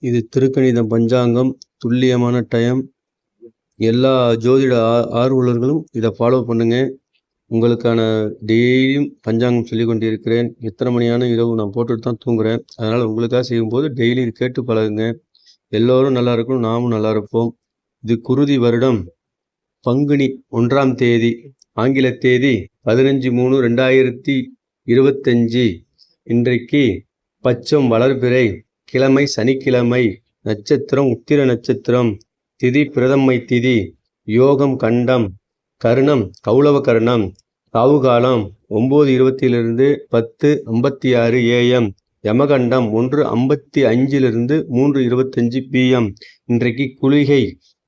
இது திருக்கணிதம் பஞ்சாங்கம், துல்லியமான டைம். எல்லா ஜோதிட ஆர்வலர்களும் இதை ஃபாலோ பண்ணுங்க. உங்களுக்கான டெய்லியும் பஞ்சாங்கம் சொல்லி கொண்டிருக்கிறேன். எத்தனை மணியான இரவு நான் போட்டுட்டு தான் தூங்குறேன். அதனால் உங்களுக்காக செய்யும்போது டெய்லி இது கேட்டு பழகுங்க. எல்லோரும் நல்லா இருக்கணும், நாமும் நல்லா இருப்போம். இது குருதி வருடம் பங்குனி 1ஆம் தேதி, ஆங்கில தேதி 15/3/2025. இன்றைக்கு பச்சம் வளர்பிறை, கிழமை சனிக்கிழமை, நட்சத்திரம் உத்திர நட்சத்திரம், திதி பிரதமை திதி, யோகம் கண்டம், கருணம் கௌளவ கருணம், ராவுகாலம் 9:20 10:56 AM, யமகண்டம் 1:55 3:25 PM. இன்றைக்கு குளிகை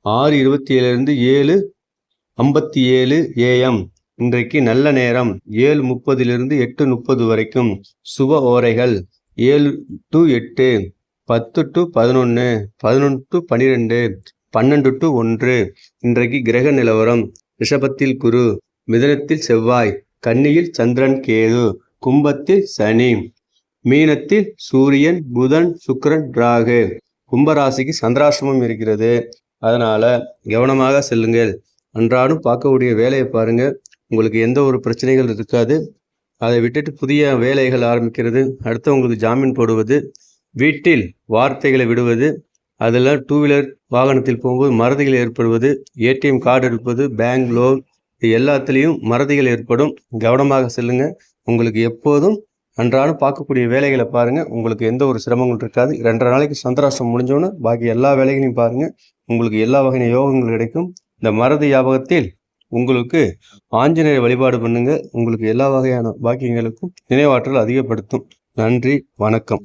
6:27 7:57 AM. இன்றைக்கு நல்ல நேரம் 7:30 8:30 வரைக்கும். சுப ஓரைகள் 7 to 8, 10 to 11, 11 to 12, 12 to 1. இன்றைக்கு கிரக நிலவரம்: ரிஷபத்தில் குரு, மிதுனத்தில் செவ்வாய், கன்னியில் சந்திரன் கேது, கும்பத்தில் சனி, மீனத்தில் சூரியன் புதன் சுக்கிரன் ராகு. கும்பராசிக்கு சந்திராசிரமம் இருக்கிறது. அதனால கவனமாக செல்லுங்கள். அன்றாடம் பார்க்கக்கூடிய வேலையை பாருங்க. உங்களுக்கு எந்த ஒரு பிரச்சனைகள் இருக்காது. அதை விட்டுட்டு புதிய வேலைகள் ஆரம்பிக்கிறது, அடுத்தவங்களுக்கு ஜாமீன் போடுவது, வீட்டில் வார்த்தைகளை விடுவது, அதில் 2 வீலர் வாகனத்தில் போகும்போது மறதிகள் ஏற்படுவது, ஏடிஎம் கார்டு எடுப்பது, பேங்க் லோன், இது எல்லாத்துலேயும் மறதிகள் ஏற்படும். கவனமாக செல்லுங்க. உங்களுக்கு எப்போதும் அன்றாடம் பார்க்கக்கூடிய வேலைகளை பாருங்கள். உங்களுக்கு எந்த ஒரு சிரமங்கள் இருக்காது. 2.5 நாளைக்கு சந்திராஷ்டிரம் முடிஞ்சோன்னு பாக்கி எல்லா வேலைகளையும் பாருங்கள். உங்களுக்கு எல்லா வகையான யோகங்கள் கிடைக்கும். இந்த மறதி ஞாபகத்தில் உங்களுக்கு ஆஞ்சநேயர் வழிபாடு பண்ணுங்க. உங்களுக்கு எல்லா வகையான பாக்கியங்களுக்கும் நினைவாற்றல் அதிகப்படுத்தும். நன்றி, வணக்கம்.